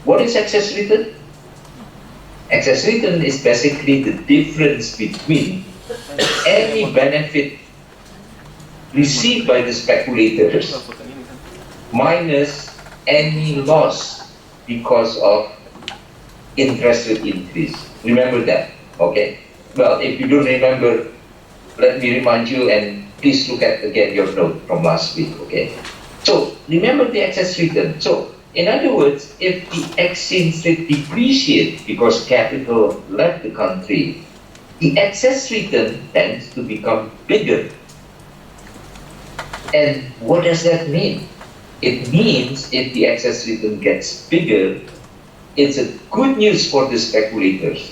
What is excess return? Excess return is basically the difference between any benefit received by the speculators minus any loss because of interest rate increase. Remember that, okay? Well, if you don't remember, let me remind you, and please look at again your note from last week, okay? So, remember the excess return. So, in other words, if the exchange rate depreciates because capital left the country, the excess return tends to become bigger. And what does that mean? It means if the excess return gets bigger, it's a good news for the speculators.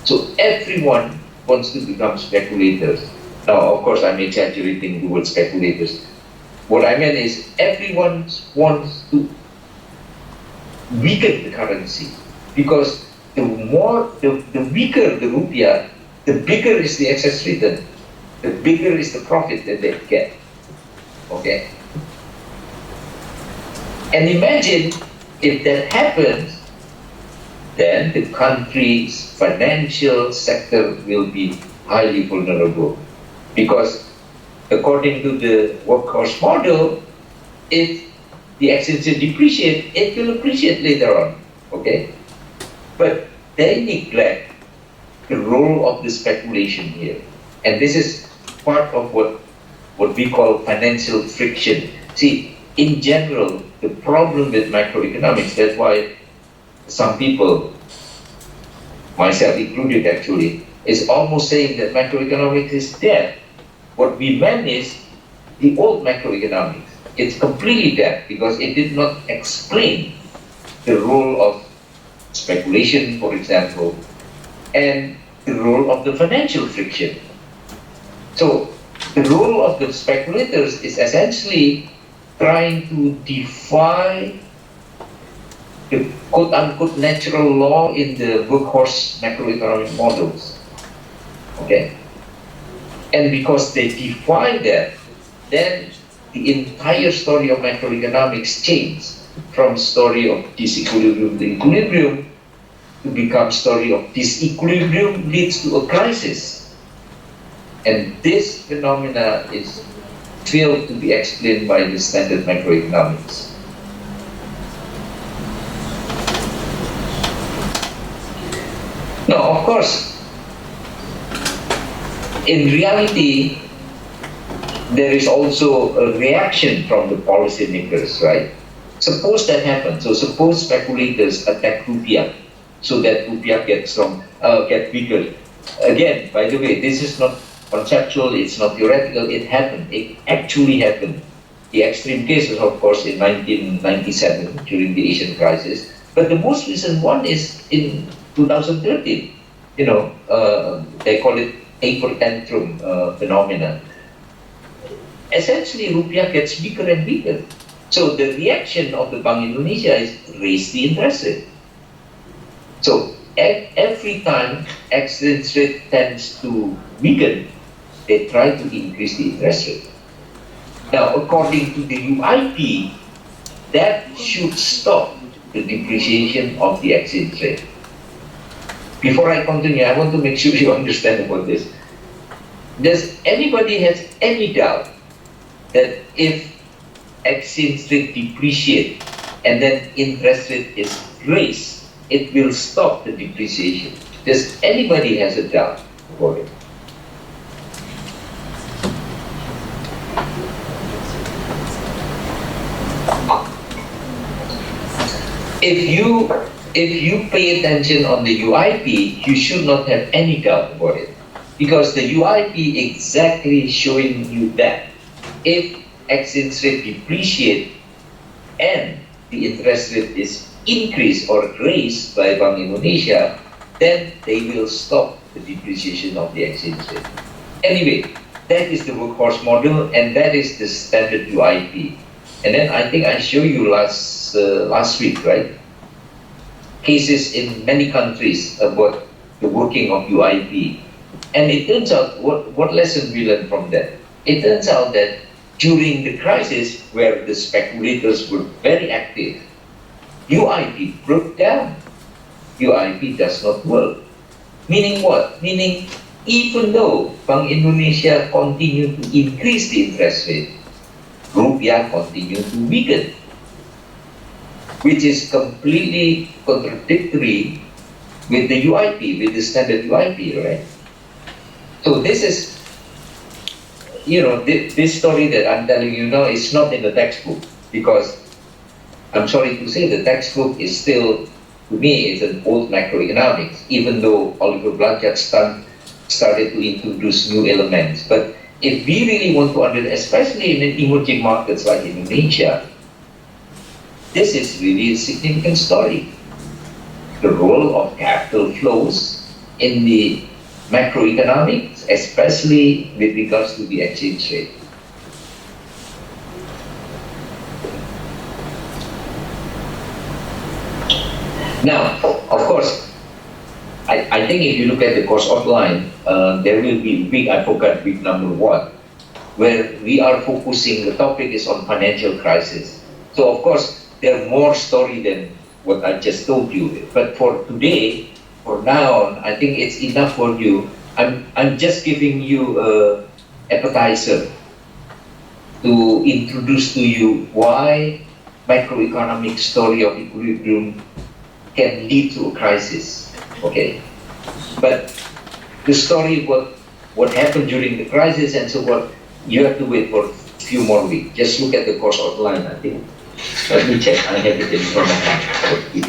So everyone wants to become speculators. Now, of course, I'm exaggerating the word speculators. What I meant is everyone wants to weaken the currency, because the weaker the rupiah, the bigger is the excess return, the bigger is the profit that they get. Okay? And imagine if that happens, then the country's financial sector will be highly vulnerable. Because according to the workhorse model, if the exchange rate depreciates, it will appreciate later on. Okay? But they neglect the role of the speculation here. And this is part of what we call financial friction. See, in general, the problem with macroeconomics, that's why some people, myself included actually, is almost saying that macroeconomics is dead. What we meant is the old macroeconomics. It's completely dead because it did not explain the role of speculation, for example, and the role of the financial friction. So the role of the speculators is essentially trying to defy the quote-unquote natural law in the workhorse macroeconomic models. Okay? And because they defy that, then the entire story of macroeconomics changed from story of disequilibrium to equilibrium to become story of disequilibrium leads to a crisis. And this phenomena is failed to be explained by the standard macroeconomics. Now, of course, in reality, there is also a reaction from the policymakers, right? Suppose that happens. So suppose speculators attack rupiah so that rupiah gets bigger. Again, by the way, this is not conceptual, it's not theoretical, it happened. It actually happened. The extreme case was, of course, in 1997 during the Asian crisis. But the most recent one is in 2013. You know, they call it taper tantrum phenomena. Essentially, rupiah gets bigger and bigger. So the reaction of the Bank Indonesia is raise the interest rate. So every time exchange rate tends to weaken, they try to increase the interest rate. Now, according to the UIP, that should stop the depreciation of the exchange rate. Before I continue, I want to make sure you understand about this. Does anybody has any doubt that if exchange rate depreciate and then interest rate is raised, it will stop the depreciation? Does anybody has a doubt about it? If you pay attention on the UIP, you should not have any doubt about it, because the UIP exactly showing you that if exchange rate depreciate and the interest rate is increased or raised by Bank Indonesia, then they will stop the depreciation of the exchange rate. Anyway, that is the workhorse model, and that is the standard UIP. And then I think I showed you last week, right? Cases in many countries about the working of UIP. And it turns out, what lesson we learned from that? It turns out that during the crisis, where the speculators were very active, UIP broke down. UIP does not work. Meaning what? Meaning even though Bank Indonesia continued to increase the interest rate, rupiah continued to weaken, which is completely contradictory with the UIP, with the standard UIP, right? So this is, this story that I'm telling you now is not in the textbook, because I'm sorry to say the textbook is still, to me, it's an old macroeconomics, even though Oliver Blanchard started to introduce new elements. But if we really want to understand, especially in emerging markets like Indonesia, this is really a significant story. The role of capital flows in the macroeconomics, especially with regards to the exchange rate. Now, of course, I think if you look at the course outline, there will be week, I forgot week number 1, where we are focusing, the topic is on financial crisis. So of course, there are more story than what I just told you. But for today, for now, I think it's enough for you. I'm just giving you an appetizer to introduce to you why macroeconomic story of equilibrium can lead to a crisis. Okay, but the story what happened during the crisis and so what, you have to wait for a few more weeks. Just look at the course outline, I think. Let me check, I have it in front of me.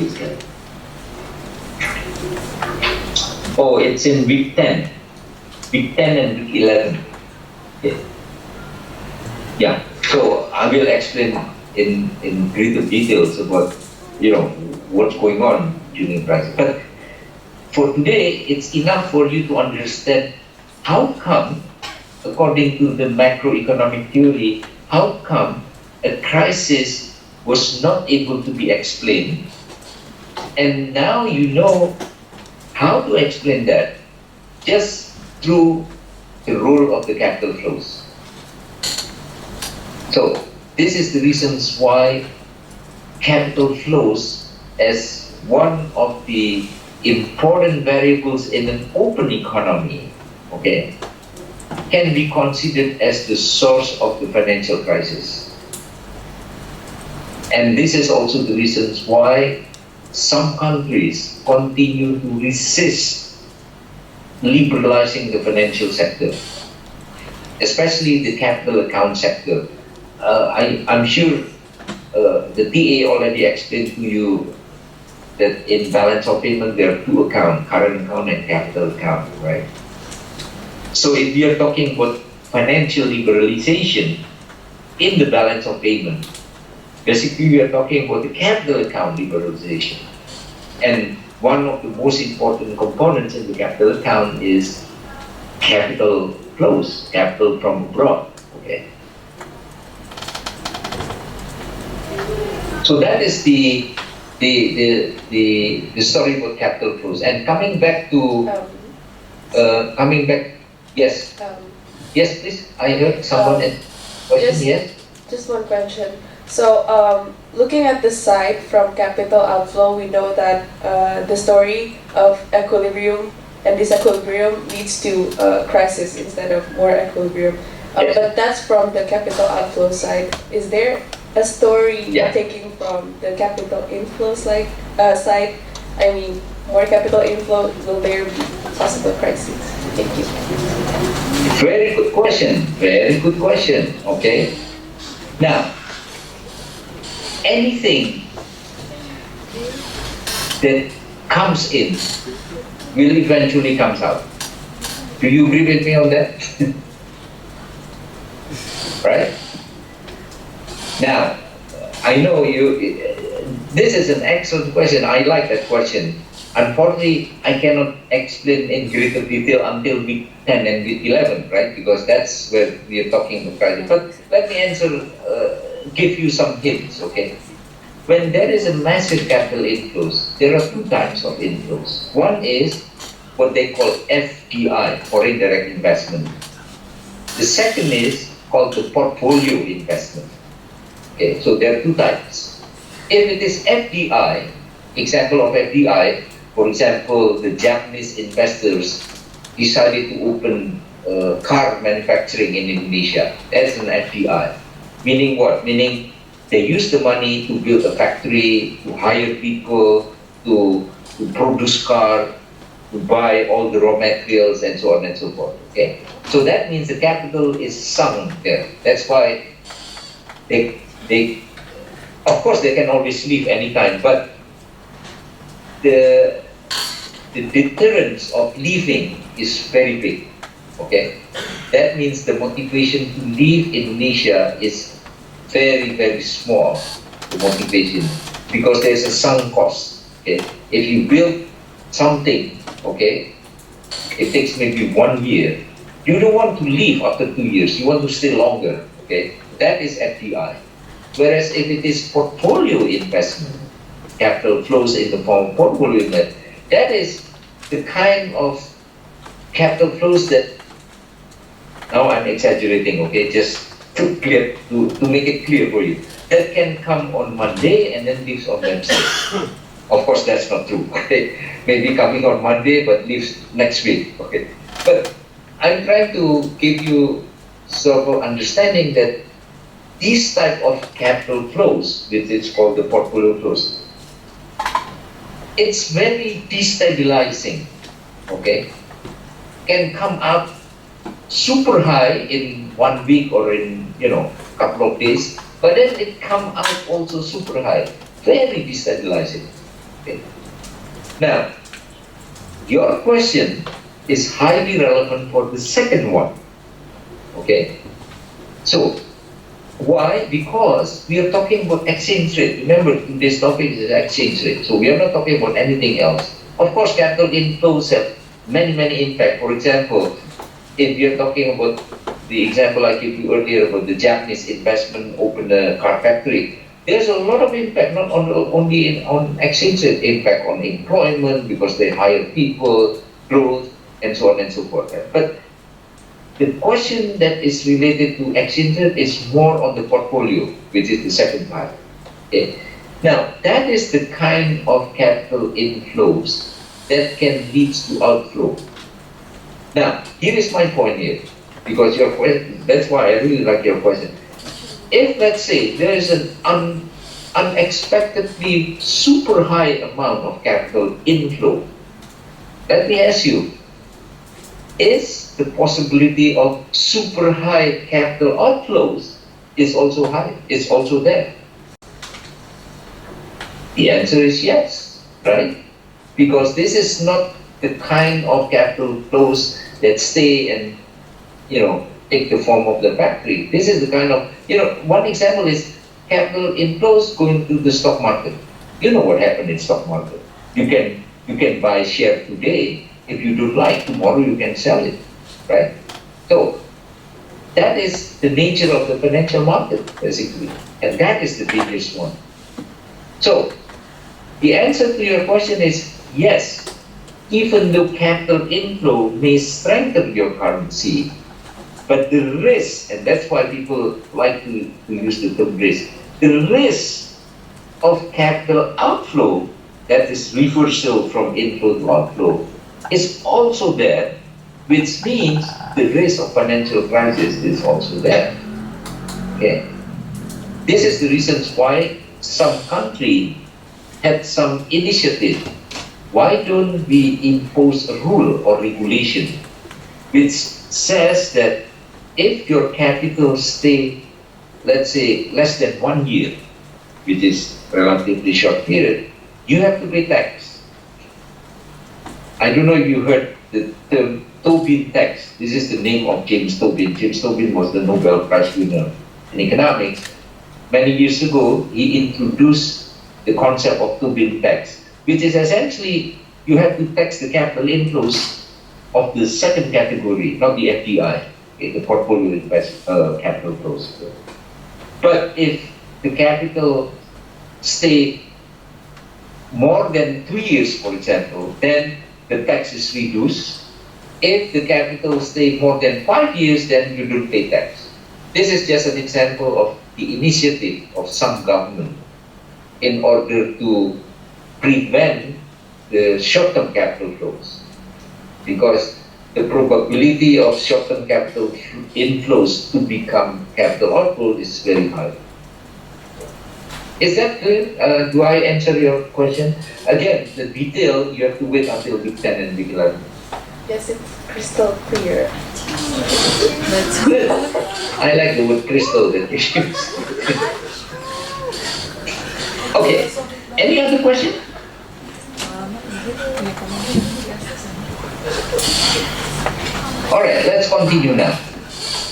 Oh, it's in week 10. Week 10 and week 11. Okay. Yeah, so I will explain in greater details about, what's going on during the crisis. But for today, it's enough for you to understand how come, according to the macroeconomic theory, how come a crisis was not able to be explained. And now you know how to explain that just through the role of the capital flows. So this is the reasons why capital flows as one of the important variables in an open economy, okay, can be considered as the source of the financial crisis. And this is also the reasons why some countries continue to resist liberalizing the financial sector, especially the capital account sector. I'm sure the TA already explained to you that in balance of payment there are two accounts, current account and capital account, right? So if we are talking about financial liberalization in the balance of payment, basically we are talking about the capital account liberalization. And one of the most important components in the capital account is capital flows, capital from abroad, okay? So that is the story about capital flows. And coming back to, yes, yes, please. I heard someone question. Yes, just one question. So, looking at the side from capital outflow, we know that the story of equilibrium and disequilibrium leads to crisis instead of more equilibrium. Yes. But that's from the capital outflow side. Is there a story taking from the capital inflow side? I mean, more capital inflow, will there be possible crisis? Thank you. Very good question. Very good question. Okay. Now, anything that comes in will eventually comes out. Do you agree with me on that? Right? Now, I know you, this is an excellent question. I like that question. Unfortunately, I cannot explain in greater detail until week 10 and week 11, right? Because that's where we are talking about crisis. But let me answer, give you some hints, okay? When there is a massive capital inflows, there are two types of inflows. One is what they call FDI, foreign direct investment. The second is called the portfolio investment. Okay, so there are two types. If it is FDI, example of FDI, for example, the Japanese investors decided to open car manufacturing in Indonesia. That's an FDI. Meaning what? Meaning they use the money to build a factory, to hire people, to produce car, to buy all the raw materials, and so on and so forth. Okay, so that means the capital is sunk there. That's why they of course they can always leave anytime, but the deterrence of leaving is very big. Okay, that means the motivation to leave Indonesia is very, very small, the motivation, because there's a sunk cost. Okay, if you build something, okay, it takes maybe 1 year. You don't want to leave after 2 years. You want to stay longer. Okay, that is FDI. Whereas if it is portfolio investment, capital flows in the form of portfolio investment, that is the kind of capital flows that, now I'm exaggerating, okay, just to make it clear for you, that can come on Monday and then leaves on Wednesday. Of course, that's not true. Okay, maybe coming on Monday but leaves next week. Okay, but I'm trying to give you sort of understanding that these type of capital flows, which is called the portfolio flows, it's very destabilizing. Okay, can come up super high in 1 week or in couple of days, but then it come out also super high, very destabilizing. Okay. Now, your question is highly relevant for the second one. Okay, so why? Because we are talking about exchange rate. Remember, today's topic is exchange rate, so we are not talking about anything else. Of course, capital inflows have many impact. For example, if we are talking about the example I gave you earlier about the Japanese investment open a car factory, there's a lot of impact, not only on exchange rate, impact on employment because they hire people, growth, and so on and so forth. But the question that is related to exchange rate is more on the portfolio, which is the second part. Okay. Now, that is the kind of capital inflows that can lead to outflow. Now, here is my point here, because your question, that's why I really like your question. If, let's say, there is an unexpectedly super high amount of capital inflow, let me ask you, is the possibility of super high capital outflows is also high, is also there? The answer is yes, right? Because this is not the kind of capital flows that stay and take the form of the factory. This is the kind of, one example is capital inflows going to the stock market. You know what happened in stock market. You can buy share today. If you don't like, tomorrow you can sell it, right? So that is the nature of the financial market, basically, and that is the dangerous one. So the answer to your question is yes. Even though capital inflow may strengthen your currency, but the risk, and that's why people like to use the term risk, the risk of capital outflow, that is reversal from inflow to outflow, is also there, which means the risk of financial crisis is also there. Okay, this is the reasons why some country had some initiative. Why don't we impose a rule or regulation which says that if your capital stay, let's say, less than 1 year, which is relatively short period, you have to pay tax. I don't know if you heard the term Tobin tax. This is the name of James Tobin. James Tobin was the Nobel Prize winner in economics. Many years ago, he introduced the concept of Tobin tax, which is essentially you have to tax the capital inflows of the second category, not the FDI, okay, the portfolio capital flows. But if the capital stay more than 3 years, for example, then the tax is reduced. If the capital stay more than 5 years, then you don't pay tax. This is just an example of the initiative of some government in order to prevent the short-term capital flows, because the probability of short-term capital inflows to become capital outflow is very high. Is that clear? Do I answer your question? Again, the detail, you have to wait until Big 10 and Big 11. Yes, it's crystal clear. Good. I like the word crystal that you use. Okay, any other question? Alright, let's continue now.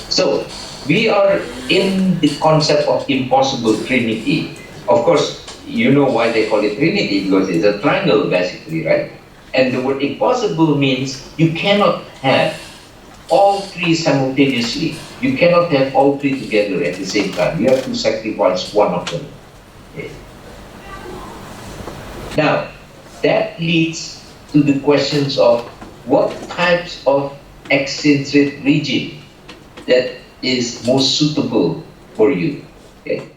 So, we are in the concept of impossible trinity. Of course, you know why they call it trinity, because it's a triangle basically, right? And the word impossible means you cannot have all three simultaneously. You cannot have all three together at the same time. You have to sacrifice one of them. Okay. Now, that leads to the questions of what types of exchange rate regime that is most suitable for you. Okay.